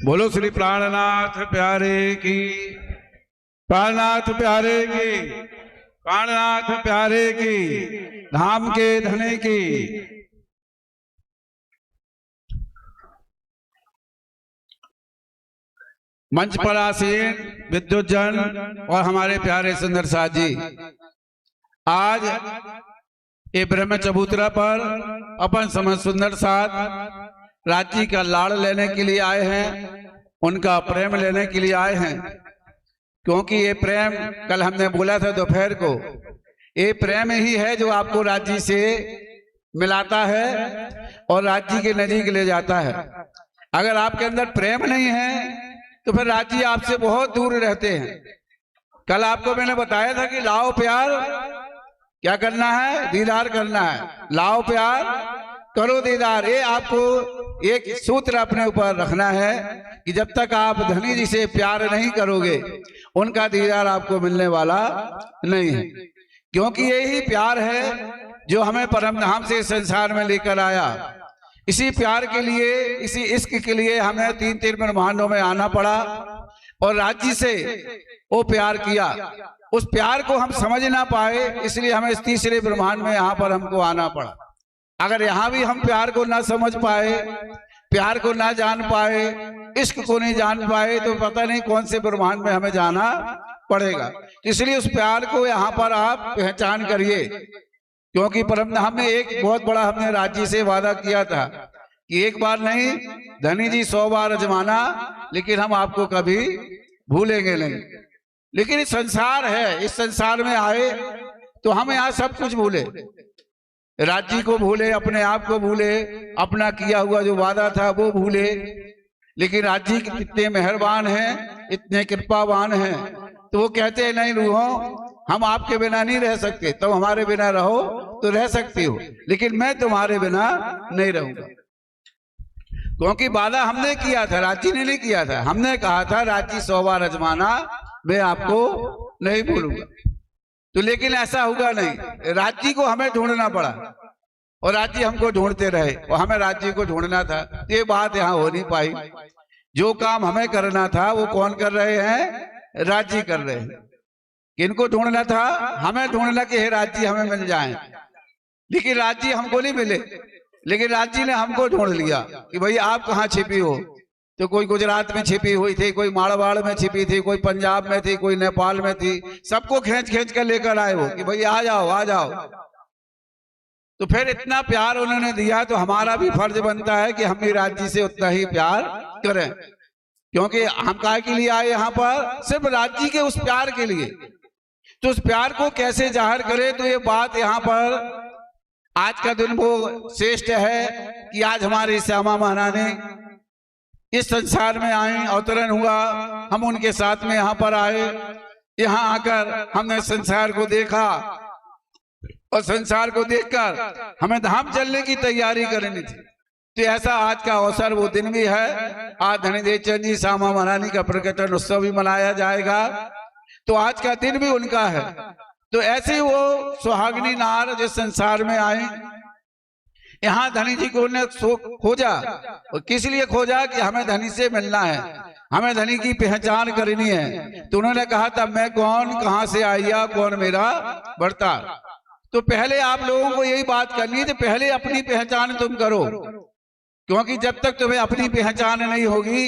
बोलो श्री प्राणनाथ प्यारे की, प्राणनाथ प्यारे की, प्राणनाथ प्यारे की, धाम के धने की। मंच पर आसीन विद्युत जन और हमारे प्यारे सुंदर साथ जी, आज ये ब्रह्म चबूतरा पर अपन समझ सुंदर साथ राज्य का लाड़ लेने के लिए आए हैं, उनका प्रेम लेने के लिए आए हैं। क्योंकि ये प्रेम कल हमने बोला था दोपहर को, ये प्रेम ही है जो आपको राज्य से मिलाता है और राज्य के नजदीक ले जाता है। अगर आपके अंदर प्रेम नहीं है तो फिर राज्य आपसे बहुत दूर रहते हैं। कल आपको मैंने बताया था कि लाओ प्यार, क्या करना है? दीदार करना है। लाओ प्यार करो दीदार। ये आपको एक सूत्र अपने ऊपर रखना है कि जब तक आप धनी जी से प्यार नहीं करोगे उनका दीदार आपको मिलने वाला नहीं है। क्योंकि यही प्यार है जो हमें परम धाम से संसार में लेकर आया। इसी प्यार के लिए, इसी इश्क के लिए हमें 3 ब्रह्मांडों में आना पड़ा और राज्य से वो प्यार किया। उस प्यार को हम समझ ना पाए, इसलिए हमें इस तीसरे ब्रह्मांड में यहाँ पर हमको आना पड़ा। अगर यहाँ भी हम प्यार को ना समझ पाए, प्यार को ना जान पाए, इश्क को नहीं जान पाए, तो पता नहीं कौन से ब्रह्मांड में हमें जाना पड़ेगा। इसलिए उस प्यार को यहाँ पर आप पहचान करिए। क्योंकि परम धाम में एक बहुत बड़ा हमने राज्य से वादा किया था कि एक बार नहीं धनी जी 100 बार अजमाना, लेकिन हम आपको कभी भूलेंगे नहीं। लेकिन इस संसार है, इस संसार में आए तो हम यहाँ सब कुछ भूले, राज्य को भूले, अपने आप को भूले, अपना किया हुआ जो वादा था वो भूले। लेकिन राज्य कितने मेहरबान हैं, इतने कृपावान हैं, तो वो कहते हैं नहीं रूहों, हम आपके बिना नहीं रह सकते, तो हमारे बिना रहो तो रह सकती हो, लेकिन मैं तुम्हारे बिना नहीं रहूंगा। क्योंकि वादा हमने किया था, राज्य ने नहीं किया था। हमने कहा था राज्य 100 बार अजमाना, मैं आपको नहीं भूलूंगा। तो लेकिन ऐसा हुआ नहीं, राज्य को हमें ढूंढना पड़ा और राज्य हमको ढूंढते रहे और हमें राज्य को ढूंढना था। तो ये बात यहाँ हो नहीं पाई। जो काम हमें करना था वो कौन कर रहे हैं? राज्य कर रहे हैं। किनको ढूंढना था? हमें ढूंढना कि हे राज्य हमें मिल जाएं। लेकिन राज्य हमको नहीं मिले, लेकिन राज्य ने हमको ढूंढ लिया कि भाई आप कहाँ छिपी हो। तो कोई गुजरात में छिपी हुई थी, कोई मारवाड़ में छिपी थी, कोई पंजाब में थी, कोई नेपाल में थी। सबको खींच खींच कर लेकर आए हो कि भाई आ जाओ आ जाओ। तो फिर इतना प्यार उन्होंने दिया तो हमारा भी फर्ज बनता है कि हम भी राज्य से उतना ही प्यार करें। क्योंकि हम काहे के लिए आए यहाँ पर? सिर्फ राज्य के उस प्यार के लिए। तो उस प्यार को कैसे जाहिर करें, तो ये बात यहाँ पर आज का दिन वो श्रेष्ठ है कि आज हमारी श्यामा महारानी इस संसार में आई, अवतरण हुआ, हम उनके साथ में यहाँ पर आए। यहाँ आकर हमने संसार को देखा और संसार को देखकर हमें धाम चलने की तैयारी करनी थी। तो ऐसा आज का अवसर वो दिन भी है। आज धनीदेव चंद जी श्यामा महारानी का प्रकटन उत्सव भी मनाया जाएगा, तो आज का दिन भी उनका है। तो ऐसे वो सुहागिनी नार जिस संसार में आए, यहाँ धनी जी को उन्हें खोजा। और किस लिए खोजा? कि हमें धनी से मिलना है, हमें धनी की पहचान करनी है। तो उन्होंने कहा था मैं कौन, कहाँ से आया, कौन मेरा बढ़ता। तो पहले आप लोगों को यही बात करनी है कि पहले अपनी पहचान तुम करो। क्योंकि जब तक तुम्हें अपनी पहचान नहीं होगी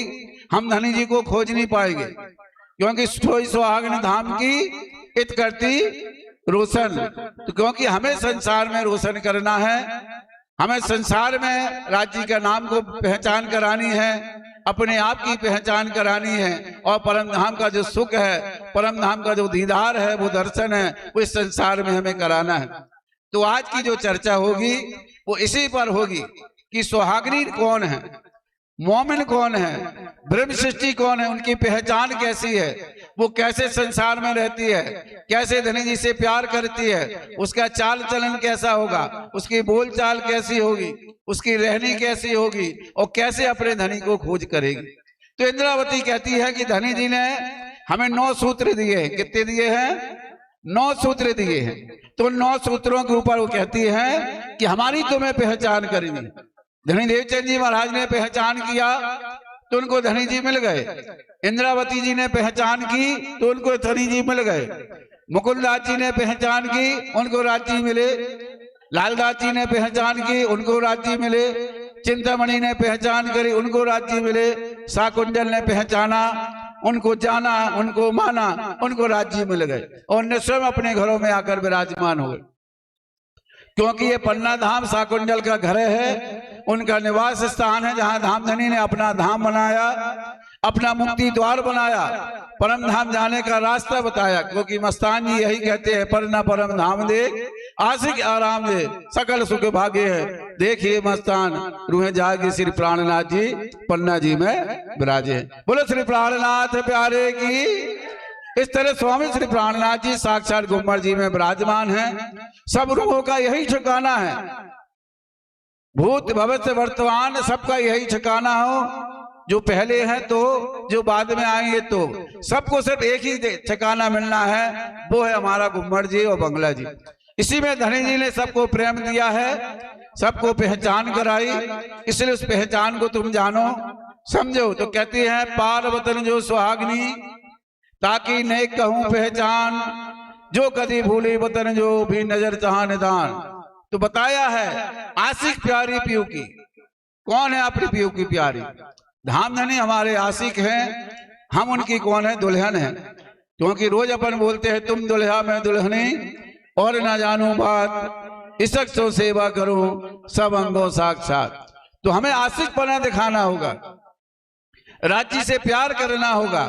हम धनी जी को खोज नहीं पाएंगे। क्योंकि सुहागन धाम की इत करती रोशन। तो क्योंकि हमें संसार में रोशन करना है, हमें संसार में राज्य का नाम को पहचान करानी है, अपने आप की पहचान करानी है, और परम धाम का जो सुख है, परम धाम का जो दीदार है, वो दर्शन है, वो इस संसार में हमें कराना है। तो आज की जो चर्चा होगी वो इसी पर होगी कि सुहागिनी कौन है, मोमिन कौन है, ब्रह्म सृष्टि कौन है, उनकी पहचान कैसी है, वो कैसे संसार में रहती है, कैसे धनी जी से प्यार करती है, उसका चाल चलन कैसा होगा, उसकी बोल चाल कैसी होगी, उसकी रहनी कैसी होगी, और कैसे अपने धनी को खोज करेगी। तो इंद्रावती कहती है कि धनी जी ने हमें 9 सूत्र दिए हैं। कितने दिए हैं? 9 सूत्र दिए हैं। तो 9 सूत्रों के ऊपर वो कहती है कि हमारी तुम्हें पहचान करनी। धनी देवचंद जी महाराज ने पहचान किया तो उनको धनी जी मिल गए। इंद्रावती जी ने पहचान की तो उनको धनी जी मिल गए। मुकुंदास जी ने पहचान की, उनको राज्य मिले। लालदास जी ने पहचान की, उनको राज्य मिले। चिंतामणि ने पहचान करी, उनको राज्य मिले। शाकुंतल ने पहचाना, उनको जाना, उनको माना, उनको राज्य मिल गए और उन्हें स्वयं अपने घरों में आकर विराजमान हो गए। क्योंकि ये पन्ना धाम शाकुंतल का घर है, उनका निवास स्थान है, जहां धामधनी ने अपना धाम बनाया, अपना मुक्ति द्वार बनाया, परम धाम जाने का रास्ता बताया। क्योंकि मस्तान जी यही कहते हैं, पर न परम धाम दे आशिक आराम दे, सकल सुख भाग्य है। देखिए मस्तान रूहे जागे श्री प्राणनाथ जी पन्ना जी में विराजे। बोलो श्री प्राणनाथ प्यारे की। इस तरह स्वामी श्री प्राणनाथ जी साक्षात गुम्मर जी में विराजमान हैं। सब रूहों का यही ठिकाना है, भूत भविष्य वर्तमान सबका यही ठिकाना हो। जो पहले हैं तो जो बाद में आएंगे तो सबको सिर्फ एक ही ठिकाना मिलना है, वो है हमारा गुम्मर जी और बंगला जी। इसी में धनी जी ने सबको प्रेम दिया है, सबको पहचान कराई, इसलिए उस पहचान को तुम जानो समझो। तो कहती है पार वतन जो सुहागनी, ताकि नहीं कहूं पहचान, जो कदी भूली वतन जो भी नजर चाह निदान। तो बताया है आशिक प्यारी पीयू की। कौन है अपनी पीयू की प्यारी? धामधनी हमारे आशिक हैं, हम उनकी कौन है? दुल्हन है। क्योंकि रोज अपन बोलते हैं तुम दुल्हा मैं दुल्हनी, और ना जानू बात इसक सो सेवा करूं सब अंगों साक्षात। तो हमें आशिक पना दिखाना होगा, राज्य से प्यार करना होगा,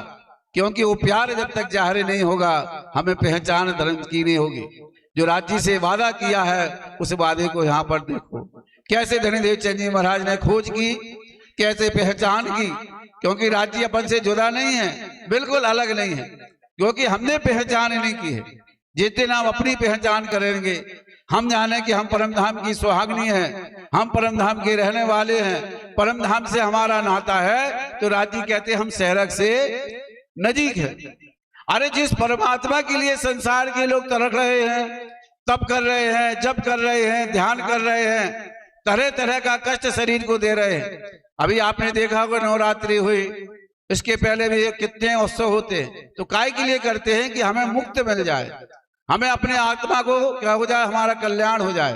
क्योंकि वो प्यार जब तक जाहिर नहीं होगा हमें पहचान धर्म की नहीं होगी। जो राज्य से वादा किया है उस वादे को यहाँ पर देखो कैसे धनीदेव चंद जी महाराज ने खोज की, कैसे पहचान की। क्योंकि राज्य अपन से जुदा नहीं है, बिल्कुल अलग नहीं है, क्योंकि हमने पहचान नहीं की है। जिस दिन हम अपनी पहचान करेंगे, हम जाने कि हम परम धाम की सुहागनी हैं, हम परम धाम के रहने वाले हैं, परम धाम से हमारा नाता है, तो राज्य कहते हम सहरग से नजीक है। अरे जिस परमात्मा के लिए संसार के लोग तड़प रहे हैं, तप कर रहे हैं, जप कर रहे हैं, ध्यान कर रहे हैं, तरह तरह का कष्ट शरीर को दे रहे हैं। अभी आपने देखा होगा नवरात्रि हुई, इसके पहले भी कितने उत्सव होते हैं। तो काय के लिए करते हैं कि हमें मुक्त मिल जाए, हमें अपने आत्मा को क्या हो जाए, हमारा कल्याण हो जाए।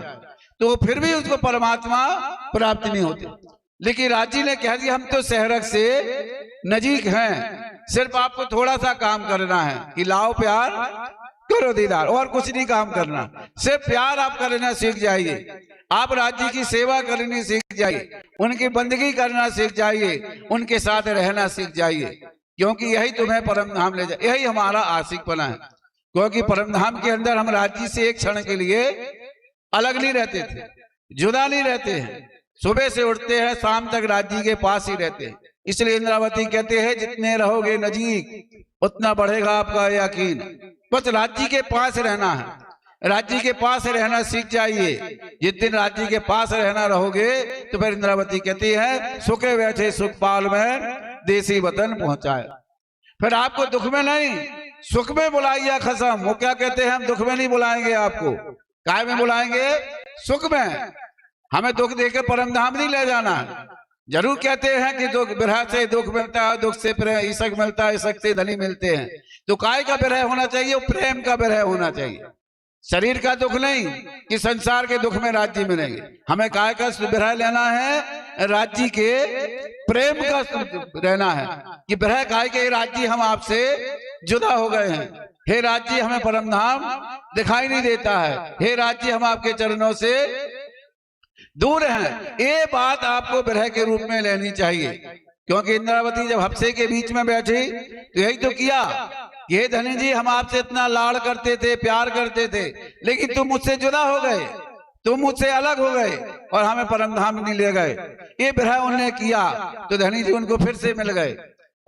तो फिर भी उसको परमात्मा प्राप्त नहीं होती। लेकिन राज्य ने कह दिया हम तो सहरग से नजीक हैं, सिर्फ आपको थोड़ा सा काम करना है कि लाओ प्यार करो दीदार, और कुछ नहीं काम करना। सिर्फ प्यार आप करना सीख जाइए, आप राज्य की सेवा करनी सीख जाइए, उनकी बंदगी करना सीख जाइए, उनके साथ रहना सीख जाइए, क्योंकि यही तुम्हें परम धाम ले जाए। यही हमारा आशिकपना है। क्योंकि परम धाम के अंदर हम राज्य से एक क्षण के लिए अलग नहीं रहते थे, जुदा नहीं रहते हैं। सुबह से उठते हैं, शाम तक राज्य के पास ही रहते हैं। इसलिए इंद्रावती कहते हैं जितने रहोगे नजीक उतना बढ़ेगा आपका यकीन। बस राज्य के पास रहना है, राज्य के पास रहना सीख जाइए। जिस दिन राज्य के पास रहना रहोगे तो फिर इंद्रावती कहती है सुखे बैठे सुखपाल में देसी वतन पहुंचाए। फिर आपको दुख में नहीं सुख में बुलाइए खसम। वो क्या कहते हैं, हम दुख में नहीं बुलाएंगे आपको, काय में बुलाएंगे? सुख में। हमें दुख देकर परम धाम नहीं ले जाना है। जरूर कहते हैं कि दुख विरह से दुख मिलता है, दुख से ईशक मिलता है, ईशक से धनी मिलते हैं। तो काय का विरह होना चाहिए? प्रेम का विरह होना चाहिए। शरीर का दुख नहीं कि संसार के दुख में राज्य मिलेंगे। हमें काय का विरह लेना है? राज्य के प्रेम का रहना है कि विरह काय के राज्य हम आपसे जुदा हो गए हैं। हे राज्य हमें परम धाम दिखाई नहीं देता है, हे राज्य हम आपके चरणों से दूर हैं। ये बात आपको विरह के रूप में लेनी चाहिए। क्योंकि इंद्रावती जब हफ्से के बीच में बैठी तो यही तो किया, ये धनी जी हम आपसे इतना लाड़ करते थे, प्यार करते थे, लेकिन तुम मुझसे जुदा हो गए, तुम मुझसे अलग हो गए और हमें परम धाम नहीं ले गए। ये विरह उन्होंने किया तो धनी जी उनको फिर से मिल गए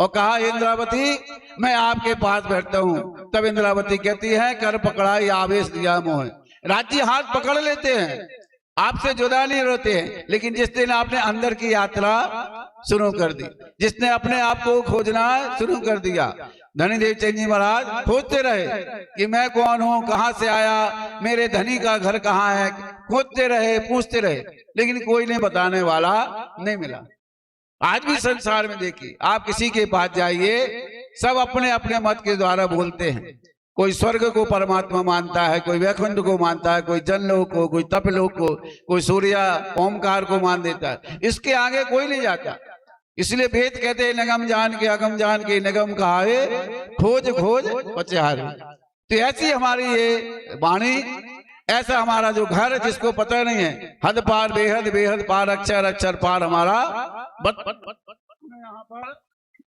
और कहा इंद्रावती मैं आपके पास बैठता हूँ। तब इंद्रावती कहती है कर पकड़ा ये आवेश दिया मोह। राज्य हाथ पकड़ लेते हैं, आपसे जुदा नहीं होते हैं, लेकिन जिस दिन आपने अंदर की यात्रा शुरू कर दी, जिसने अपने आप को खोजना शुरू कर दिया, धनीदेव चंद जी महाराज खोजते रहे कि मैं कौन हूँ, कहाँ से आया, मेरे धनी का घर कहाँ है, खोजते रहे, पूछते रहे, लेकिन कोई ने बताने वाला नहीं मिला। आज भी संसार में देखिए, आप किसी के पास जाइए, सब अपने अपने मत के द्वारा बोलते हैं। कोई स्वर्ग को परमात्मा मानता है, कोई वैकुंठ को मानता है, कोई जनलोक को, कोई तपलोक को, कोई सूर्य ओमकार को मान देता है। इसके आगे कोई नहीं जाता। इसलिए वेद कहते हैं निगम जान के अगम जान के निगम कहाए, खोज खोज पचारे। तो ऐसी हमारी ये वाणी, ऐसा हमारा जो घर जिसको पता नहीं है, हद पार बेहद बेहद पार, अक्षर अक्षर पार हमारा यहाँ पर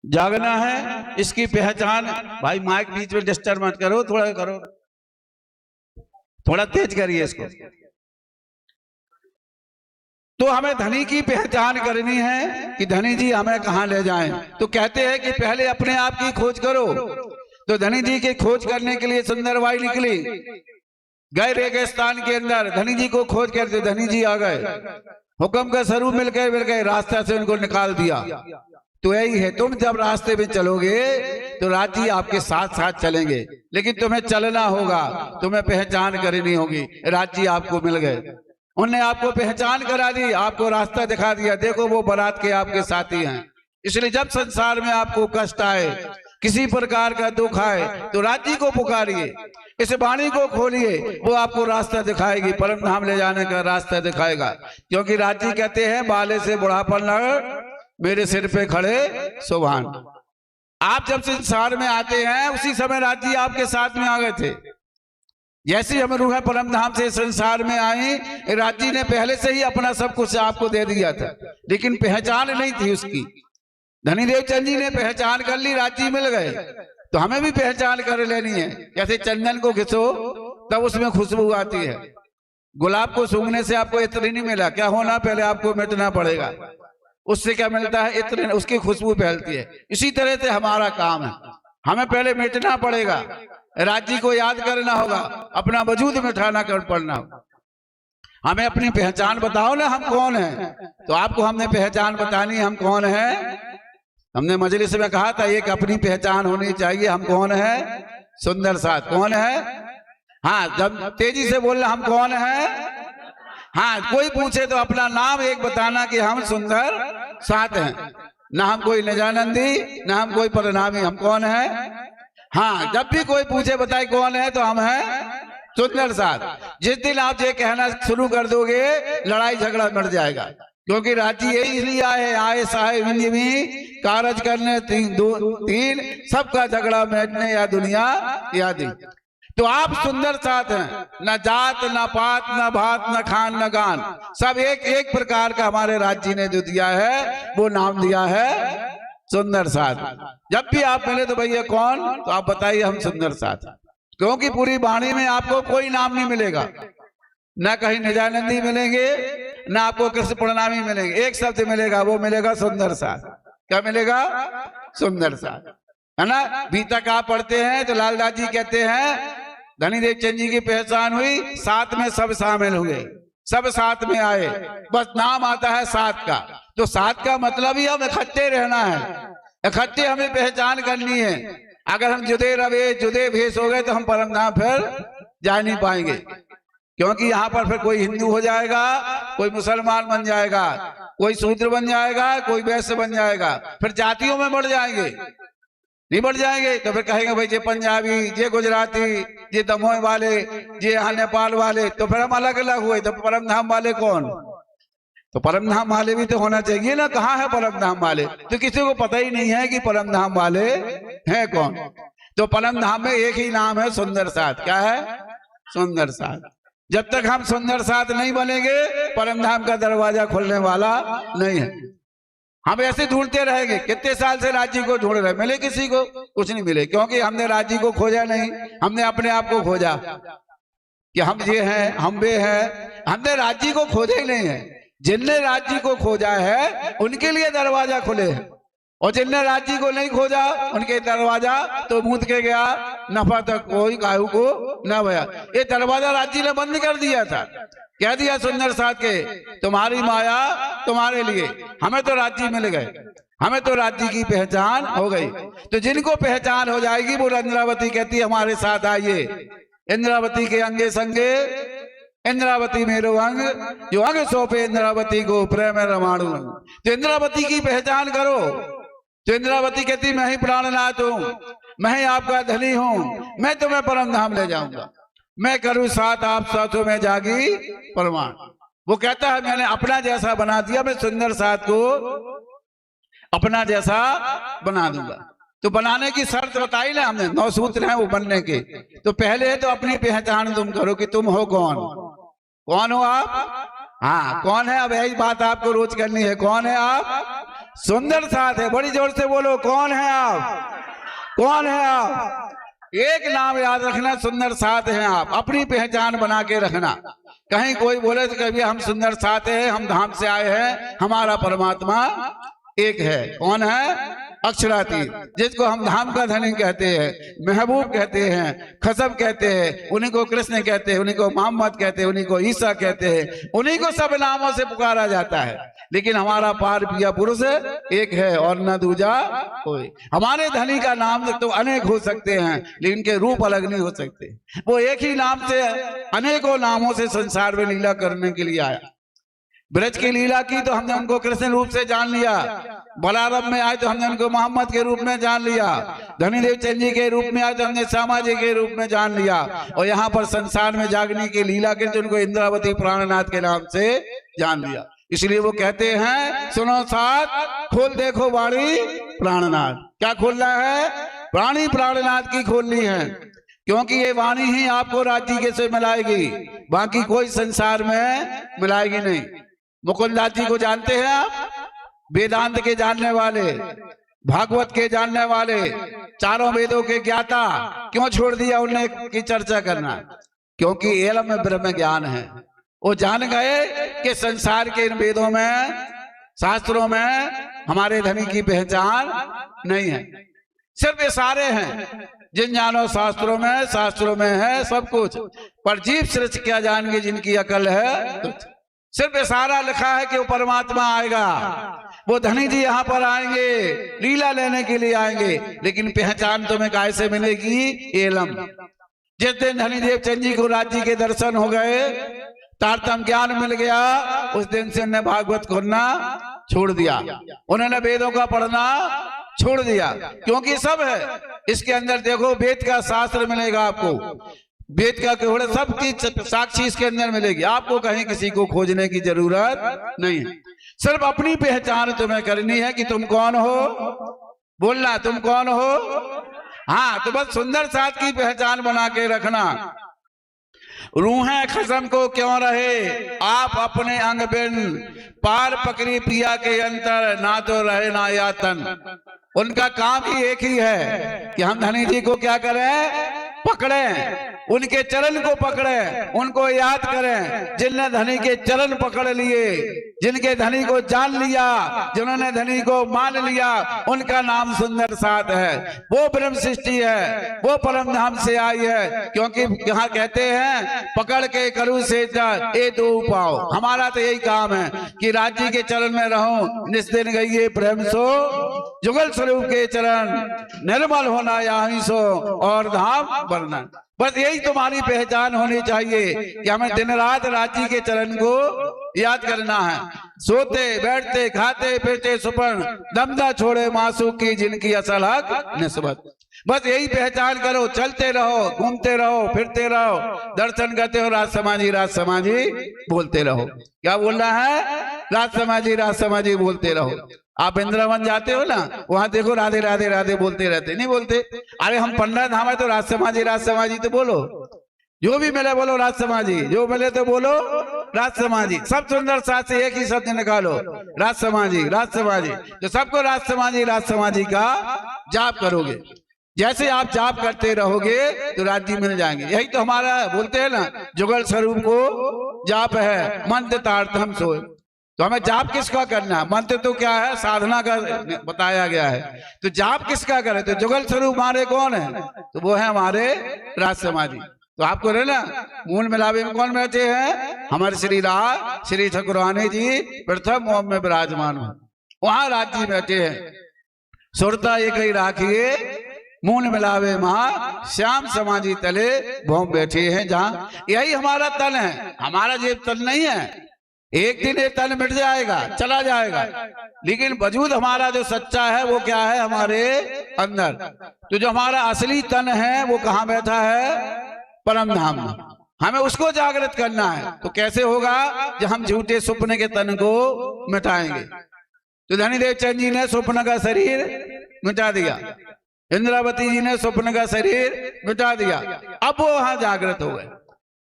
जागना है। इसकी पहचान, भाई माइक बीच में डिस्टर्ब मत करो, थोड़ा करो, थोड़ा तेज करिए इसको। तो हमें धनी की पहचान करनी है कि धनी जी हमें कहाँ ले जाएं। तो कहते हैं कि पहले अपने आप की खोज करो। तो धनी जी की खोज करने के लिए सुंदर बाई निकली, गए रेगिस्तान के अंदर, धनी जी को खोज करते, धनी जी आ गए, हुक्म का स्वरूप मिल गए, रास्ता से उनको निकाल दिया। तो यही है, तुम जब रास्ते में चलोगे तो राज्य आपके साथ साथ चलेंगे, लेकिन तुम्हें चलना होगा, तुम्हें पहचान करनी होगी। राज्य आपको मिल गए, उन्होंने आपको पहचान करा दी, आपको रास्ता दिखा दिया, देखो वो बारात के आपके साथी हैं। इसलिए जब संसार में आपको कष्ट आए, किसी प्रकार का दुख आए, तो राज्य को पुकारिए, इस वाणी को खोलिए, वो आपको रास्ता दिखाएगी, परम धाम ले जाने का रास्ता दिखाएगा। क्योंकि राज्य कहते हैं बाले से बुढ़ापन लग मेरे सिर पे खड़े सुभान। आप जब संसार में आते हैं उसी समय राज्य आपके साथ में आ गए थे। जैसे हम रूह परम धाम से संसार में आए, राज्य ने पहले से ही अपना सब कुछ आपको दे दिया था, लेकिन पहचान नहीं थी उसकी। धनीदेव चंद जी ने पहचान कर ली, राज्य मिल गए। तो हमें भी पहचान कर लेनी है। जैसे चंदन को घिसो तब उसमें खुशबू आती है, गुलाब को सूंघने से आपको इत्र नहीं मिला, क्या होना, पहले आपको मिटना पड़ेगा, उससे क्या मिलता है, इत्र, उसकी खुशबू फैलती है। इसी तरह से हमारा काम है, हमें पहले मिटना पड़ेगा, राज्य को याद करना होगा, अपना वजूद मिटाना कर पड़ना होगा। हमें अपनी पहचान बताओ ना, हम कौन हैं। तो आपको हमने पहचान बतानी, हम कौन हैं। हमने मजलिस में कहा था एक अपनी पहचान होनी चाहिए, हम कौन है, सुंदर साथ। कौन है, हाँ, जब तेजी से बोलना, हम कौन है। हाँ, कोई पूछे तो अपना नाम एक बताना कि हम सुंदर साथ हैं, ना हम कोई निजानंदी, ना हम कोई परिणामी, हम कौन है। हाँ, जब भी कोई पूछे बताए कौन है, तो हम हैं सुंदर साथ। जिस दिन आप ये कहना शुरू कर दोगे, लड़ाई झगड़ा बढ़ जाएगा। क्योंकि राज्य यही इसलिए आए साहे विंध्य में कारज करने, तीन सबका झगड़ा मिटने, या दुनिया या दिन। तो आप सुंदर साथ हैं, न जात न पात न भात न खान न गान, सब एक एक प्रकार का हमारे राज्य ने जो दिया है वो नाम दिया है सुंदर साथ। जब भी आप मिले तो भैया कौन, तो आप बताइए हम सुंदर साथ। क्योंकि पूरी वाणी में आपको कोई नाम नहीं मिलेगा, ना कहीं निजानंदी मिलेंगे, ना आपको कृष्ण प्रणामी मिलेंगे, एक शब्द मिलेगा, वो मिलेगा सुंदर साथ। क्या मिलेगा, सुंदर साथ, है ना। भीतर आप पढ़ते हैं तो लालदास जी कहते हैं धनीदेव चंद जी की पहचान हुई, साथ में सब शामिल हुए, सब साथ में आए, बस नाम आता है साथ का। तो साथ का मतलब ही हम इकट्ठे रहना है, इकट्ठे हमें पहचान करनी है। अगर हम जुदे रवे जुदे भेष हो गए तो हम परम धाम फिर जा नहीं पाएंगे। क्योंकि यहाँ पर फिर कोई हिंदू हो जाएगा, कोई मुसलमान बन जाएगा, कोई शूद्र बन जाएगा, कोई वैश्य बन जाएगा, फिर जातियों में बढ़ जाएंगे, नहीं बढ़ जाएंगे। तो फिर कहेंगे भाई ये पंजाबी, ये गुजराती, ये दमोह वाले, ये यहाँ नेपाल वाले, तो फिर हम अलग अलग हुए। तो परम धाम वाले कौन, तो परम धाम वाले भी तो होना चाहिए ना। कहाँ है परम धाम वाले, तो किसी को पता ही नहीं है कि परम धाम वाले हैं कौन। तो परम धाम में एक ही नाम है सुंदर साथ। क्या है, सुंदर साथ। जब तक हम सुंदर साथ नहीं बनेंगे, परम धाम का दरवाजा खुलने वाला नहीं है। हम ऐसे ढूंढते रहेंगे, कितने साल से राज्य को ढूंढ रहे, मिले किसी को, कुछ नहीं मिले। क्योंकि हमने राज्य को खोजा नहीं, हमने अपने आप को खोजा कि हम ये हैं, हम वे हैं। हमने राज्य को खोजा ही नहीं है। जिनने राज्य को खोजा है उनके लिए दरवाजा खुले हैं, और जिनने राज्य को नहीं खोजा उनके दरवाजा तो मूत के गया, नफा तक कोई काहू को न भया। ये दरवाजा राज्य ने बंद कर दिया था, कह दिया सुंदर साथ के तुम्हारी माया तुम्हारे लिए। हमें तो राज्य मिल गए, हमें तो राज्य की पहचान हो गई। तो जिनको पहचान हो जाएगी वो इंद्रावती कहती है हमारे साथ आइए। इंद्रावती के अंगे संगे इंद्रावती मेरो अंग, जो अंग सौंपे इंद्रावती को प्रेम रमाणु। तो इंद्रावती की पहचान करो। तो इंद्रावती कहती मैं ही प्राणनाथ हूं, मैं ही आपका धनी हूं, मैं तुम्हें परम धाम ले जाऊंगा, मैं करूं साथ आप साथों में जागी परमाण। वो कहता है मैंने अपना जैसा बना दिया, मैं सुंदर साथ को अपना जैसा बना दूंगा। तो बनाने की शर्त बताई ना हमने, 9 सूत्र हैं वो बनने के। तो पहले तो अपनी पहचान तुम करो कि तुम हो कौन, कौन हो आप। हाँ कौन है, अब यही बात आपको रोज करनी है। कौन है आप? सुंदर साथ है। बड़ी जोर से बोलो कौन है आप, कौन है आप। एक नाम याद रखना, सुंदर साथ हैं आप। अपनी पहचान बना के रखना। कहीं कोई बोले तो कभी हम सुंदर साथ हैं, हम धाम से आए हैं, हमारा परमात्मा एक है। कौन है? अक्षरातीत, जिसको हम धाम का धनी कहते हैं, महबूब कहते हैं, खसब कहते हैं, उन्हीं को कृष्ण कहते हैं, उन्हीं को मोहम्मद कहते हैं, उन्हीं को ईसा कहते हैं, उन्हीं को सब नामों से पुकारा जाता है। लेकिन हमारा पार पिया पुरुष एक है और न दूजा कोई। हमारे धनी का नाम तो अनेक हो सकते हैं, लेकिन के रूप अलग नहीं हो सकते। वो एक ही नाम से अनेकों नामों से संसार में लीला करने के लिए आया। ब्रज की लीला की तो हमने उनको कृष्ण रूप से जान लिया, बलाराम में आए तो हमने उनको मोहम्मद के रूप में जान लिया, धनीदेव चंद जी के रूप में आए तो हमने श्यामा जी के रूप में जान लिया, और यहाँ पर संसार में जागने की लीला के तो उनको इंद्रावती प्राणनाथ के नाम से जान लिया। इसलिए वो कहते हैं सुनो साथ, खोल देखो वाणी प्राणनाथ। क्या खोलना है? प्राणी प्राणनाथ की खोलनी है, क्योंकि ये वाणी ही आपको राज्य के से मिलाएगी, बाकी कोई संसार में मिलाएगी नहीं। मुकुंदास जी को जानते हैं आप? वेदांत के जानने वाले, भागवत के जानने वाले, चारों वेदों के ज्ञाता। क्यों छोड़ दिया उन्हें की चर्चा करना? क्योंकि इल्म में ब्रह्म ज्ञान है। वो जान गए कि संसार के इन वेदों में, शास्त्रों में हमारे धनी की पहचान नहीं है। सिर्फ ये सारे हैं जिन जानो शास्त्रों में है सब कुछ, पर जीव सृष्टि क्या जान के जिनकी अकल है। सिर्फ ये सारा लिखा है कि वो परमात्मा आएगा, वो धनी जी यहाँ पर आएंगे, लीला लेने के लिए आएंगे। लेकिन पहचान तुम्हें कैसे मिलेगी? इल्म। जिस दिन धनीदेव चंद जी को राज्य के दर्शन हो गए, तारतम ज्ञान मिल गया, उस दिन से उन्होंने भागवत खोलना छोड़ दिया, उन्होंने वेदों का पढ़ना छोड़ दिया। क्योंकि सब है इसके अंदर। देखो वेद का शास्त्र मिलेगा आपको, वेद का केवल सब की साक्षी इसके अंदर मिलेगी, आपको कहीं किसी को खोजने की जरूरत नहीं है। सिर्फ अपनी पहचान तुम्हें करनी है कि तुम कौन हो, बोलना तुम कौन हो। हाँ तो बस सुंदर साथ की पहचान बना के रखना। रूहें खसम को क्यों रहे आप अपने अंग बिन, पार पकड़ी पिया के अंतर, ना तो रहे ना यातन। उनका काम ही एक ही है कि हम धनी जी को क्या करें? पकड़ें, उनके चरण को पकड़ें, उनको याद करें। जिनने धनी के चरण पकड़ लिए, जिनके धनी को जान लिया, जिन्होंने धनी को मान लिया, उनका नाम सुंदर साथ है। वो ब्रह्म सृष्टि है, वो परम धाम से आई है। क्योंकि यहाँ कहते हैं पकड़ के करूँ से ये दो पाओ। हमारा तो यही काम है कि राज्य के चरण में रहूं, निस दिन गई प्रेम सो जुगल स्वरूप के चरण, निर्मल होना यहाँ सो और धाम बनना। बस यही तुम्हारी पहचान होनी चाहिए कि हमें दिन रात राज्य के चरण को याद करना है। सोते बैठते खाते पीते सुपन, दमदा छोड़े मासूक की जिनकी असल हक निस्बत। बस यही पहचान करो, चलते रहो, घूमते रहो, फिरते रहो, दर्शन करते हो, राज समाजी बोलते रहो। क्या बोलना है? राज समाजी बोलते रहो। आप वृंदावन जाते हो ना, वहां देखो राधे राधे राधे बोलते रहते, नहीं बोलते? अरे हम 15 धाम है तो राज समाजी तो बोलो। जो भी मिले बोलो राज समाजी, जो मिले तो बोलो राज समाजी। सब सुंदर साथ से एक ही शब्द निकालो, राज समाजी। तो सबको राज समाजी का जाप करोगे। जैसे आप जाप करते रहोगे तो राज्य मिल जाएंगे। यही तो हमारा बोलते हैं ना, जुगल स्वरूप को जाप है, मंत्र तारतम सोए। तो हमें जाप किसका करना? मंत्र तो क्या है? साधना का बताया गया है। तो जाप किसका करें? तो जुगल स्वरूप हमारे कौन है? तो वो है हमारे राज समाजी। तो आपको रहना मूल मिलावे में कौन बैठे हैं? हमारे श्री ठाकुरानी जी प्रथम ओम में विराजमान है, वहां राज्य बैठे हैं। सुरता एक ही राखिए मूल मिलावे महा श्याम समाजी तले भौम बैठे हैं जहां। यही हमारा तन है, हमारा ये तन नहीं है। एक दिन ये तन मिट जाएगा, चला जाएगा, लेकिन वजूद हमारा जो सच्चा है वो क्या है, हमारे अंदर। तो जो हमारा असली तन है वो कहाँ बैठा है, परम धाम में। हमें उसको जागृत करना है। तो कैसे होगा, जब हम झूठे स्वप्न के तन को मिटाएंगे। तो धनीदेव चंद जी ने स्वप्न का शरीर मिटा दिया, इंद्रावती जी ने स्वप्न का शरीर मिटा दिया, अब वो वहां जागृत हो गए।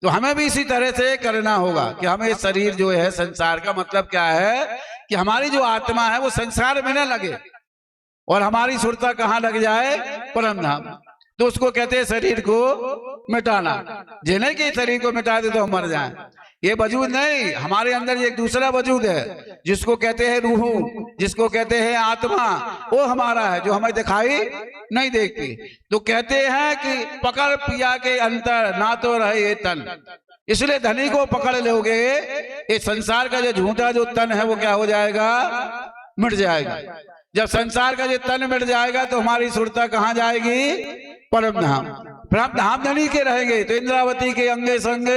तो हमें भी इसी तरह से करना होगा कि हमें शरीर जो है, संसार का मतलब क्या है कि हमारी जो आत्मा है वो संसार में न लगे और हमारी सुरता कहाँ लग जाए, परम धाम। तो उसको कहते हैं शरीर को मिटाना। जिन्हें के शरीर को मिटा दे तो हम मर जाएं, ये वजूद नहीं। हमारे अंदर एक दूसरा वजूद है जिसको कहते हैं रूह, जिसको कहते हैं आत्मा, वो हमारा है जो हमें दिखाई नहीं देखती। तो कहते हैं कि पकड़ पिया के अंतर ना तो रहे ये तन। इसलिए धनी को पकड़ लोगे, ये संसार का जो झूठा जो तन है वो क्या हो जाएगा, मिट जाएगा। जब संसार का जो तन मिट जाएगा तो हमारी सुरता कहाँ जाएगी, परम धाम। परम धाम धनी के रहेंगे। तो इंद्रावती के अंगे संग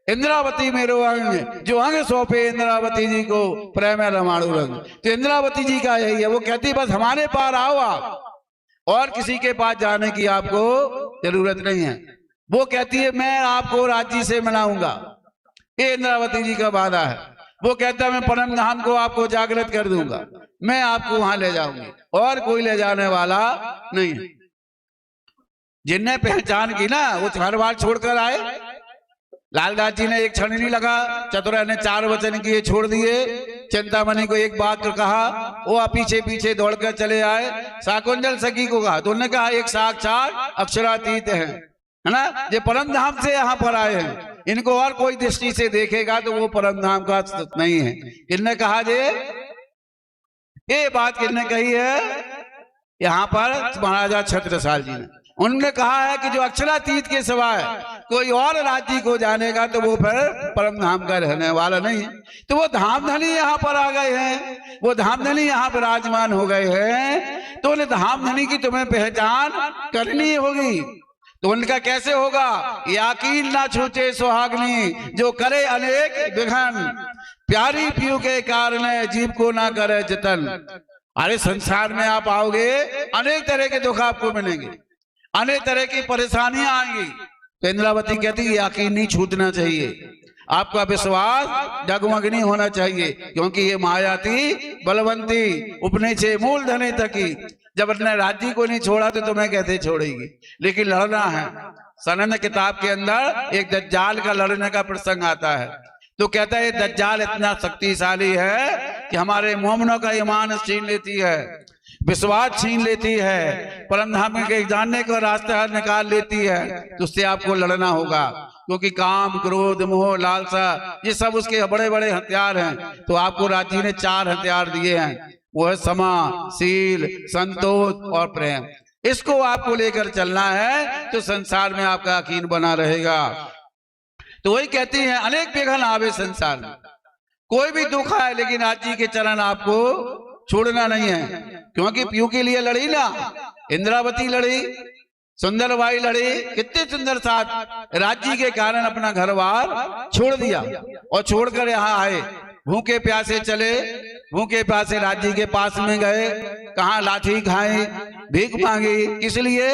इंद्रावती मेरो अंग, जो अंग सौंपे इंद्रावती जी को प्रेम रमाणु रंग। तो इंद्रावती जी का यही है, वो कहती बस हमारे पार आओ आप, और किसी के पास जाने की आपको जरूरत नहीं है। वो कहती है मैं आपको राज्य से मिलाऊंगा, ये इंद्रावती जी का वादा है। वो कहता है मैं परम धाम को आपको जागृत कर दूंगा, मैं आपको वहां ले जाऊंगी, और कोई ले जाने वाला नहीं है। जिनने पहचान की ना वो हर बार छोड़कर आए। लालदास जी ने एक क्षण नहीं लगा, चतुरा ने 4 वचन किए, छोड़ दिए। चिंतामणि को एक बात कहा, वो पीछे पीछे दौड़कर चले आए। शाकुंतल सखी को कहा तो उन्होंने कहा एक साक्षात अक्षरातीत है ना, ये परम धाम से यहाँ पर आए हैं। इनको और कोई दृष्टि से देखेगा तो वो परम धाम का नहीं है। इनने कहा ये बात किसने कही है, यहाँ पर महाराजा छत्रसाल जी ने। उन्होंने कहा है कि जो अक्षरातीत के सिवाय कोई और राज्य को जानेगा तो वो फिर परम धाम का रहने वाला नहीं है। तो वो धामधनी यहाँ पर आ गए हैं, वो धामधनी यहाँ विराजमान हो गए हैं। तो उन्हें धामधनी की तुम्हें पहचान करनी होगी। तो उनका कैसे होगा, याकीन ना छूटे सुहागनी, जो करे अनेक विघन, प्यारी पियू के कारण जीव को ना करे जतन। अरे संसार में आप आओगे, अनेक तरह के दुख आपको मिलेंगे, अनेक तरह की परेशानियां आएंगी। तो इंद्रावती कहती है यकीन नहीं छूटना चाहिए, आपका विश्वास डगमग नहीं होना चाहिए, क्योंकि ये माया थी बलवंती, उपने से मूल धने तकी। जब अपने राज्य को नहीं छोड़ा तो तुम्हें कैसे छोड़ेगी, लेकिन लड़ना है। सनन किताब के अंदर एक दज्जाल का लड़ने का प्रसंग आता है। तो कहता है दज्जाल इतना शक्तिशाली है कि हमारे मोमिनों का ईमान छीन लेती है, विश्वास छीन लेती है, परम धाम के जानने का रास्ता निकाल लेती है। तो उससे आपको लड़ना होगा, क्योंकि काम, क्रोध, मोह, लालसा ये सब उसके बड़े बड़े हथियार हैं। तो आपको राज्य ने 4 हथियार दिए हैं, वो है समा, शील, संतोष और प्रेम। इसको आपको लेकर चलना है तो संसार में आपका यकीन बना रहेगा। तो वही कहती है अनेक विघन आवे संसार में, कोई भी दुख आए लेकिन राज्य के चरण आपको छोड़ना नहीं है। क्योंकि पीयू के लिए लड़ी ना, इंद्रावती लड़ी, सुंदरबाई लड़ी, कितने सुंदर साथ राज्य के कारण अपना घर बार छोड़ दिया और छोड़कर यहाँ आए। भूखे प्यासे चले, भूखे प्यासे राज्य के पास में गए, कहाँ लाठी खाए, भीख मांगी, इसलिए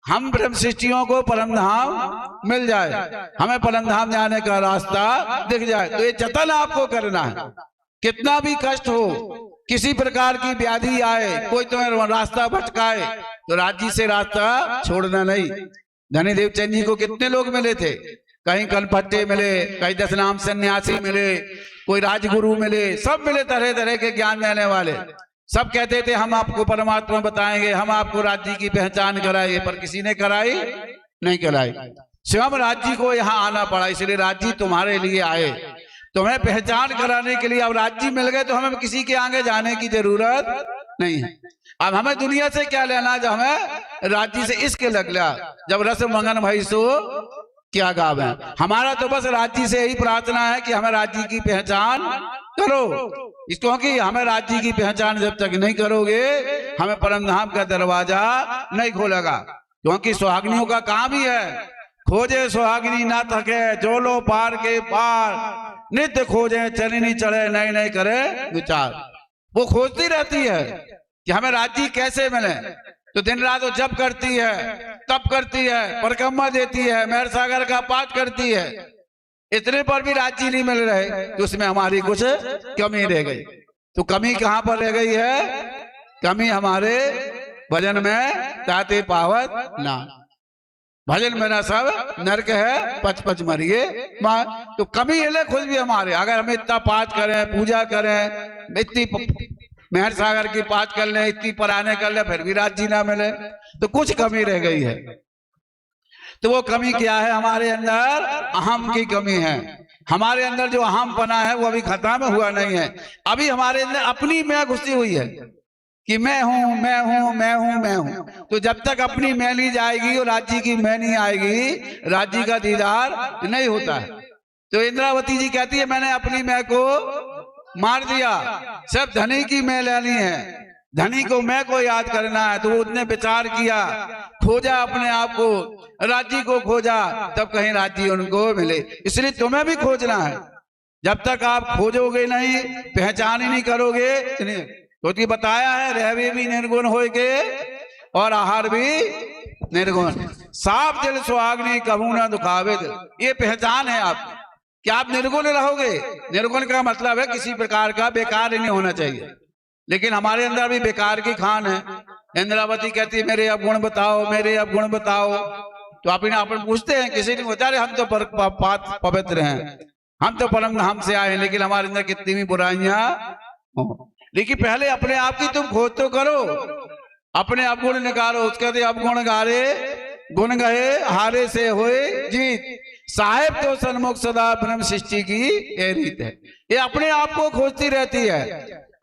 हम ब्रह्म सृष्टियों को परम धाम मिल जाए, हमें परम धाम जाने का रास्ता दिख जाए। तो ये जतन आपको करना है, कितना भी कष्ट हो, किसी प्रकार की व्याधि आए, कोई तुम्हें रास्ता भटकाए, तो राज्य से रास्ता छोड़ना नहीं। धनीदेव चंद जी को कितने लोग मिले थे, कहीं कलपट्टे मिले, कहीं 10 नाम सन्यासी मिले, कोई राजगुरु मिले, सब मिले, तरह तरह के ज्ञान देने वाले। सब कहते थे हम आपको परमात्मा बताएंगे, हम आपको राज्य की पहचान कराएंगे, पर किसी ने कराई नहीं कराई। स्वयं राज्य को यहाँ आना पड़ा, इसलिए राज्य तुम्हारे लिए आए, तुम्हें पहचान कराने के लिए। अब राज्य मिल गए तो हमें किसी के आगे जाने की जरूरत नहीं है। अब हमें दुनिया से क्या लेना, जब हमें राज्य से इश्क लग गया, जब रस मंगन भाई सो क्या गावे। हमारा तो बस राज्य से यही प्रार्थना है कि हमें राज्य की पहचान करो, क्योंकि हमें राज्य की पहचान जब तक नहीं करोगे हमें परम धाम का दरवाजा नहीं खोलेगा। क्योंकि सुहागिनियों का काम ही है, खोजे सुहागिनी ना थके, जोलो पार के पार, नित्य खोजे चलनी चढ़े, नई नई करे विचार। वो खोजती रहती है कि हमें राज्य कैसे मिले, तो दिन रात वो जप करती है, तप करती है, परिक्रमा देती है, महर सागर का पाठ करती है, इतने पर भी राज्य नहीं मिल रहे, तो उसमें हमारी कुछ कमी रह गई। तो कमी कहाँ पर रह गई है? कमी हमारे भजन में ताते पावत ना, भजन में ना सब नरक है, पच पच मरिए मां। तो कमी है खुद भी हमारे, अगर हम इतना पाठ करें, पूजा करें, इतनी महर सागर की पाठ कर ले, इतनी पराने कर ले, फिर भी राज्य ना मिले, तो कुछ कमी रह गई है। तो वो कमी क्या है? हमारे अंदर अहम की कमी है। हमारे अंदर जो अहम पना है वो अभी खत्म हुआ नहीं है। अभी हमारे अंदर अपनी मैं घुसी हुई है कि मैं हूं, मैं हूं, मैं हूं, मैं हूं। तो जब तक अपनी मैं नहीं जाएगी और राज्य की मैं नहीं आएगी, राज्य का दीदार नहीं होता है। तो इंद्रावती जी कहती है मैंने अपनी मैं को मार दिया, सब धनी की मैं लेनी है, धनी को मैं को याद करना है। तो उसने विचार किया, खोजा अपने आप को, राज्य को खोजा, तब कहीं राज्य उनको मिले। इसलिए तुम्हें भी खोजना है। जब तक आप खोजोगे नहीं, पहचान ही नहीं करोगे, क्योंकि बताया है रहवे भी निर्गुण होके और आहार भी निर्गुण, साफ दिल सुहागनी कबू न दुखावे दिल। ये पहचान है आपकी कि आप निर्गुण रहोगे। निर्गुण का मतलब है किसी प्रकार का बेकार नहीं होना चाहिए, लेकिन हमारे अंदर भी बेकार की खान है। इंद्रावती कहती है मेरे अब गुण बताओ, मेरे अब गुण बताओ। तो आप पूछते हैं, किसी ने बता रहे हम तो पवित्र हैं, हम तो परम धाम से आए हैं, लेकिन हमारे अंदर कितनी भी बुराइयां हो। लेकिन पहले अपने आप की तुम खोज तो करो, अपने अब गुण निकालो। उसके बाद अब गुण गारे गुण गए हारे से होए जीत, साहेब तो सन्मुख सदा ब्रह्म सृष्टि की ये रीत है। ये अपने आप को खोजती रहती है,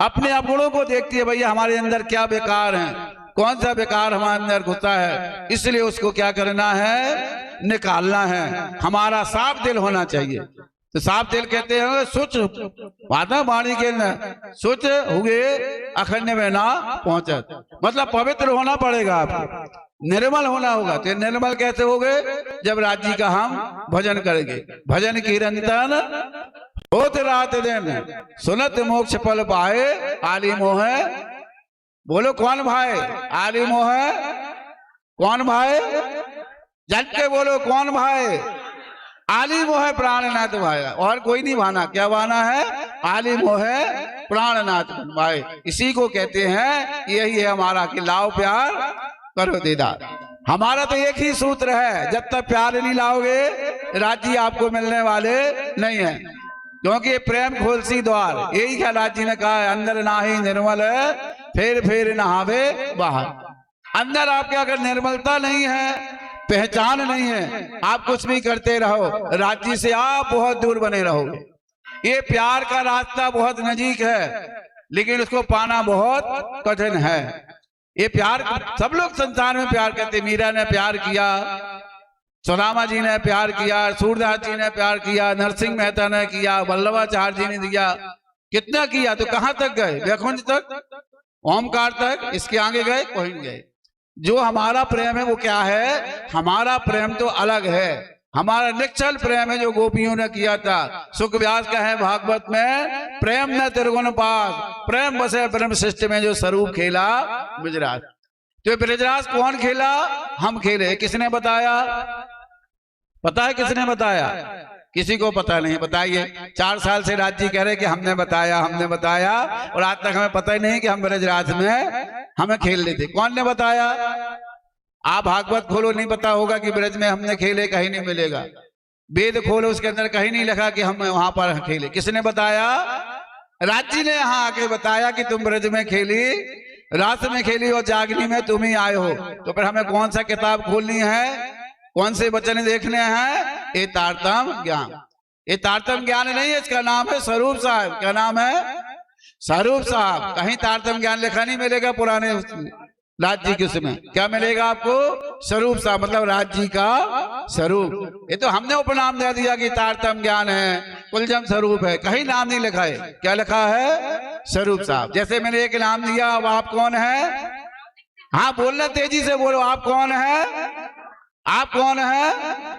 अपने अवगुणों को देखती है, भैया हमारे अंदर क्या बेकार है, कौन सा बेकार हमारे अंदर घुसा है, इसलिए उसको क्या करना है? निकालना है। हमारा साफ दिल होना चाहिए। तो साफ दिल कहते हैं सुच माता वाणी के न सुच हुए अखंड में ना पहुंचत, मतलब पवित्र होना पड़ेगा, आपको निर्मल होना होगा। तो निर्मल कैसे हो गए? जब राज्य का हम भजन करेंगे। भजन कीर्तन होत रात दिन, सुनत मोक्ष फल पाए, आली मोह। बोलो कौन भाई? आली मोह कौन भाई? जट के बोलो कौन भाई? आली मोह प्राणनाथ भाया, और कोई नहीं भाना। क्या भाना है? आली मोह प्राणनाथ भाई। इसी को कहते हैं, यही है हमारा कि लाओ प्यार करो दीदार। हमारा तो एक ही सूत्र है, जब तक प्यार नहीं लाओगे राज्य आपको मिलने वाले नहीं है। क्योंकि प्रेम खोलसी द्वार, यही क्या राज्य ने कहा है, अंदर नाही निर्मल है, फेर फेर नहावे बाहर। अंदर आपके अगर निर्मलता नहीं है, पहचान नहीं है, आप कुछ भी करते रहो, राज्य से आप बहुत दूर बने रहोगे। ये प्यार का रास्ता बहुत नजीक है, लेकिन उसको पाना बहुत कठिन है। ये प्यार सब लोग संसार में प्यार करते। मीरा ने प्यार किया, सुदामा जी ने प्यार किया, सूरदास जी ने प्यार किया, नरसिंह मेहता ने किया, वल्लभाचार्य जी ने दिया, कितना किया। तो कहां तक गए? वैकुंठ तक, ओमकार तक। इसके आगे गए? कोई नहीं गए। जो हमारा प्रेम है वो क्या है? हमारा प्रेम तो अलग है, हमारा निश्चल प्रेम है जो गोपियों ने किया था। सुख व्यास का है भागवत में, प्रेम न त्रिगुण पास, प्रेम बसे ब्रह्म सृष्टि में जो स्वरूप खेला ब्रजराज। तो ब्रजराज कौन खेला? हम खेले। किसने बताया? पता है किसने बताया? किसी को पता नहीं। बताइए। 4 साल से राज्य कह रहे कि हमने बताया, हमने बताया, और आज तक हमें पता ही नहीं कि हम ब्रजराज में हमें खेल लेते। कौन ने बताया? आप भागवत खोलो, नहीं पता होगा कि ब्रज में हमने खेले, कहीं नहीं मिलेगा। वेद खोलो, उसके अंदर कहीं नहीं लिखा कि हम वहां पर खेले। किसने बताया? राज्य ने यहाँ आके बताया कि तुम ब्रज में खेली, रात में खेली, और जागनी में तुम ही आए हो। तो फिर हमें कौन सा किताब खोलनी है, कौन से वचन देखने हैं? ये तारतम ज्ञान। ये तारतम ज्ञान नहीं है, इसका नाम है स्वरूप साहब। क्या नाम है? स्वरूप साहब। कहीं तारतम ज्ञान लिखा नहीं मिलेगा पुराने राज्य के उसमें। क्या मिलेगा आपको? स्वरूप साहब, मतलब राज्य का स्वरूप। ये तो हमने उपनाम दे दिया कि तारतम ज्ञान है, कुलजम स्वरूप है, कहीं नाम नहीं लिखा है। क्या लिखा है? स्वरूप साहब। जैसे मैंने एक नाम दिया, अब आप कौन है? हाँ बोलना, तेजी से बोलो। आप कौन है? आप कौन है?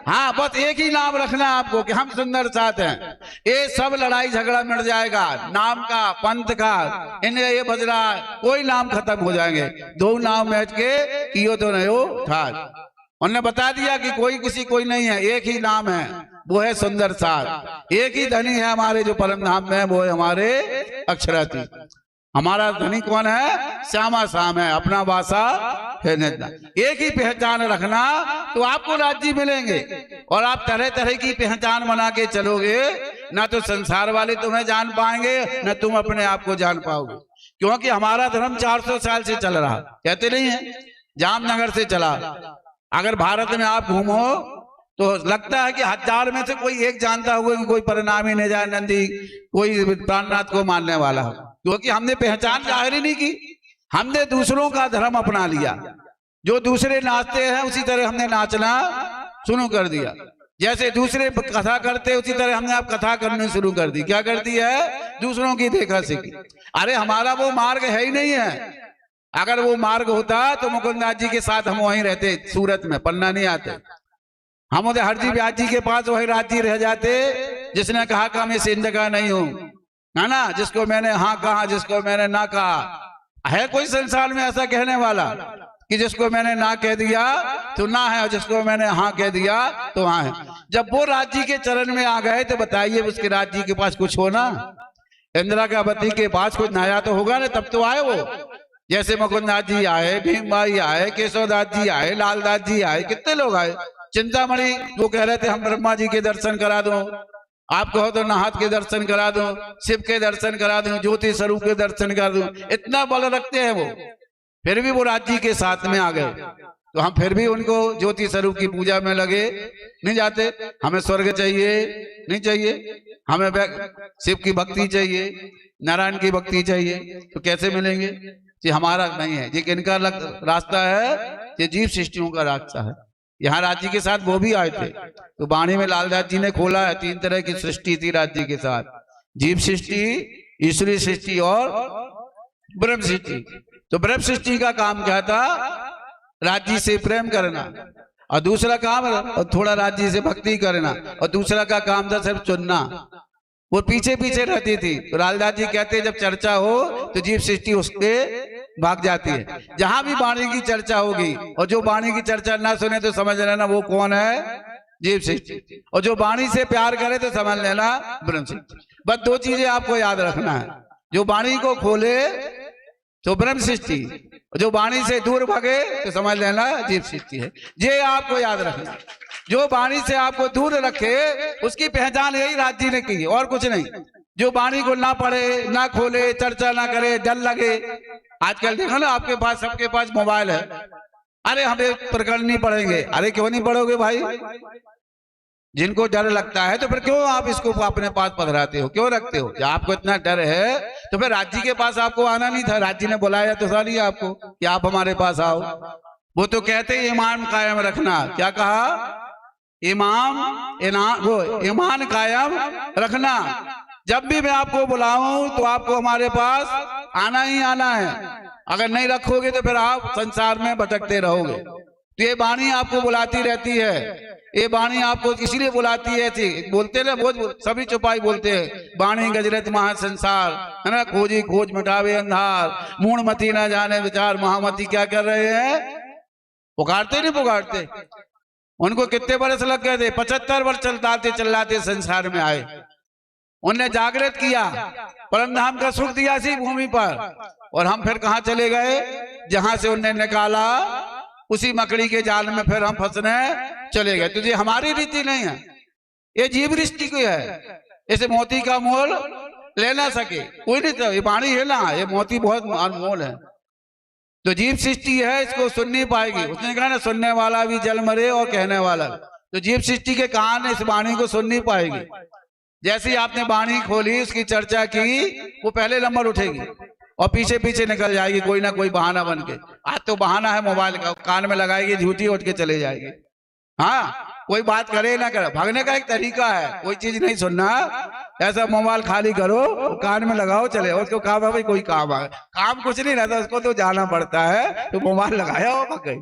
हाँ, बस एक ही नाम रखना आपको कि हम सुंदर साथ हैं। ये सब लड़ाई झगड़ा मिट जाएगा, नाम का, पंथ का, इन्हें ये बदला, कोई नाम खत्म हो जाएंगे। दो नाम मैच के कियो तो नहीं हो ठाक। उन्होंने बता दिया कि कोई किसी कोई नहीं है, एक ही नाम है, वो है सुंदर साथ। एक ही धनी है हमारे जो परम धाम में है, वो है हमारे अक्षरातीत। हमारा धनी कौन है? श्यामा शाम है, अपना वासा है नित्य। एक ही पहचान रखना तो आपको राज्य मिलेंगे। और आप तरह तरह की पहचान बना के चलोगे, ना तो संसार वाले तुम्हें जान पाएंगे, ना तुम अपने आप को जान पाओगे। क्योंकि हमारा धर्म 400 साल से चल रहा, कहते नहीं है, जामनगर से चला। अगर भारत में आप घूमो तो लगता है कि 1000 में से कोई एक जानता होगा कि कोई परिणामी निजानंदी, कोई प्राणनाथ को मानने वाला हो। क्योंकि हमने पहचान जाहिर ही नहीं की, हमने दूसरों का धर्म अपना लिया। जो दूसरे नाचते हैं उसी तरह हमने नाचना शुरू कर दिया। जैसे दूसरे कथा करते उसी तरह हमने अब कथा करनी शुरू कर दी। क्या करती है? दूसरों की देखा सीखी। अरे हमारा वो मार्ग है ही नहीं है। अगर वो मार्ग होता तो मुकुंदनाथ जी के साथ हम वहीं रहते, सूरत में, पन्ना नहीं आते। हम उधर हरजी व्यास जी के पास वही राज्य रह जाते, जिसने कहा कि मैं सिंध का नहीं हूं, है ना, जिसको मैंने हाँ कहा, जिसको मैंने ना कहा। है कोई संसार में ऐसा कहने वाला कि जिसको मैंने ना कह दिया तो ना है, और जिसको मैंने हाँ कह दिया तो हाँ है। जब वो राज्य के चरण में आ गए तो बताइए उसके राज्य के पास कुछ हो ना। इंदिरा गांधी के पास कुछ नया तो होगा ना, तब तो आए वो। जैसे मुकुंदनाथ जी आए, भीमबाई आए, केशवदास जी आए, लालदास जी आए, कितने लोग आए। चिंतामणि वो कह रहे थे हम ब्रह्मा जी के दर्शन करा दो, आप कहो तो नाहत के दर्शन करा दो, शिव के दर्शन करा दो, ज्योति स्वरूप के दर्शन करा दो। इतना बल रखते हैं वो, फिर भी वो राज्य के साथ में आ गए। तो हम फिर भी उनको ज्योति स्वरूप की पूजा में लगे नहीं जाते। हमें स्वर्ग चाहिए नहीं चाहिए, हमें शिव की भक्ति चाहिए, नारायण की भक्ति चाहिए। तो कैसे मिलेंगे? ये हमारा नहीं है, ये किनका रास्ता है? ये जीव सृष्टियों का रास्ता है। यहाँ राज्य के साथ वो भी आए थे, तो वाणी में लालदास जी ने खोला है 3 तरह की सृष्टि थी राज्य के साथ, जीव सृष्टि, ईश्वरीय सृष्टि और ब्रह्म सृष्टि। तो ब्रह्म सृष्टि का काम क्या था? राज्य से प्रेम करना, और दूसरा काम थोड़ा राज्य से भक्ति करना, और दूसरा का काम था सिर्फ चुनना। वो पीछे पीछे रहती थी। तो लालदास जी कहते जब चर्चा हो तो जीव सृष्टि उसके भाग जाती है। जहां भी वाणी की चर्चा होगी, और जो वाणी की चर्चा ना सुने तो समझ लेना वो कौन है? जीव सृष्टि। और जो वाणी से प्यार करे तो समझ लेना ब्रह्म सृष्टि। बस 2 चीजें आपको याद रखना है, जो वाणी को खोले तो ब्रह्म सृष्टि, जो वाणी से दूर भागे तो समझ लेना जीव सृष्टि है। ये आपको याद रखना। जो वाणी से आपको दूर रखे उसकी पहचान यही राज्य ने की, और कुछ नहीं। जो वाणी को ना पढ़े, ना खोले, चर्चा ना करे, डर लगे। आजकल देखो ना, आपके पास, सबके पास मोबाइल है। अरे हमें प्रकरण नहीं पढ़ेंगे। अरे क्यों नहीं पढ़ोगे भाई? जिनको डर लगता है तो फिर क्यों आप इसको अपने पास पधराते हो, क्यों रखते हो? जब आपको इतना डर है तो फिर राज्य के पास आपको आना नहीं था। राज्य ने बुलाया तो था नहीं आपको कि आप हमारे पास आओ। वो तो कहते ईमान कायम रखना। क्या कहा? ईमान कायम रखना। जब भी मैं आपको बुलाऊं तो आपको हमारे पास आना ही आना है। अगर नहीं रखोगे तो फिर आप संसार में भटकते रहोगे। तो ये वाणी आपको बुलाती रहती है। ये वाणी आपको इसलिए बुलाती है, थी बोलते ना, बहुत सभी चुपाई बोलते हैं, वाणी गजरत महासंसार, है ना, खोजी खोज मिटावे अंधार, मूढ़मती ना जाने विचार महामती। क्या कर रहे हैं? पुकारते नहीं पुकारते? उनको कितने वर्ष लग गए थे? 75 वर्ष चलाते संसार में आए। उनने जागृत किया, परम धाम का सुख दिया इसी भूमि पर। और हम फिर कहाँ चले गए? जहां से उनने निकाला उसी मकड़ी के जाल में फिर हम फंसने चले गए। तो ये हमारी रीति नहीं है, ये जीव सृष्टि की है। इसे मोती का मोल ले ना सके कोई नहीं। तो ये वाणी है ना, ये मोती बहुत अनमोल है। तो जीव सृष्टि है, इसको सुन नहीं पाएगी। उसने कहा ना, सुनने वाला भी जल मरे और कहने वाला। तो जीव सृष्टि के कान इस वाणी को सुन नहीं पाएगी। जैसे ही आपने वाणी खोली, उसकी चर्चा की, वो पहले नंबर उठेगी और पीछे पीछे निकल जाएगी कोई ना कोई बहाना बन के। आज तो बहाना है मोबाइल का, कान में लगाएगी, झूठी उठ के चले जाएगी। हाँ, कोई बात करे ना करे, भागने का एक तरीका है। कोई चीज नहीं सुनना ऐसा मोबाइल खाली करो, कान में लगाओ, चले। उसको काम है भाई, कोई काम है, काम कुछ नहीं रहता, उसको तो जाना पड़ता है, तो मोबाइल लगाया होगा कहीं,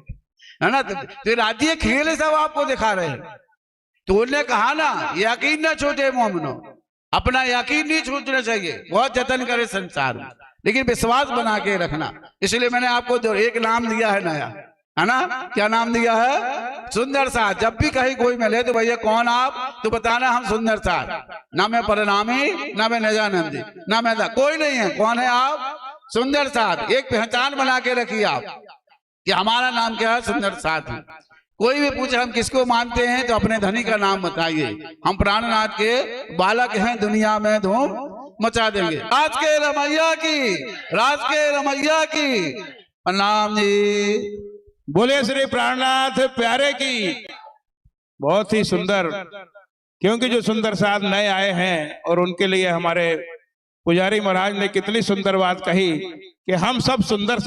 है ना। तो राज्य खेल सब आपको दिखा रहे हैं। तो उन्होंने कहा ना, यकीन ना छोटे मोमिनो, अपना यकीन नहीं छूटना चाहिए, बहुत जतन करे संसार में, लेकिन विश्वास बना के रखना। इसलिए मैंने आपको एक नाम दिया है नया, है ना। क्या नाम दिया है? सुंदर साथ। जब भी कहीं कोई मिले तो भैया कौन आप, तो बताना हम सुंदर साथ। ना मैं परिणामी, ना मैं निजानंदी, ना मैं कोई नहीं है। कौन है आप? सुंदर साथ। एक पहचान बना के रखिए आप कि हमारा नाम क्या है, सुंदर साथ है। कोई भी पूछे हम किसको मानते हैं, तो अपने धनी का नाम बताइए। हम प्राणनाथ के बालक हैं, दुनिया में धूम मचा देंगे। राज के रमैया की, राज के रमैया की। प्रणाम जी। बोले श्री प्राणनाथ प्यारे की। बहुत ही सुंदर, क्योंकि जो सुंदर साथ नए आए हैं और उनके लिए हमारे पुजारी महाराज ने कितनी सुंदर बात कही कि हम सब सुंदर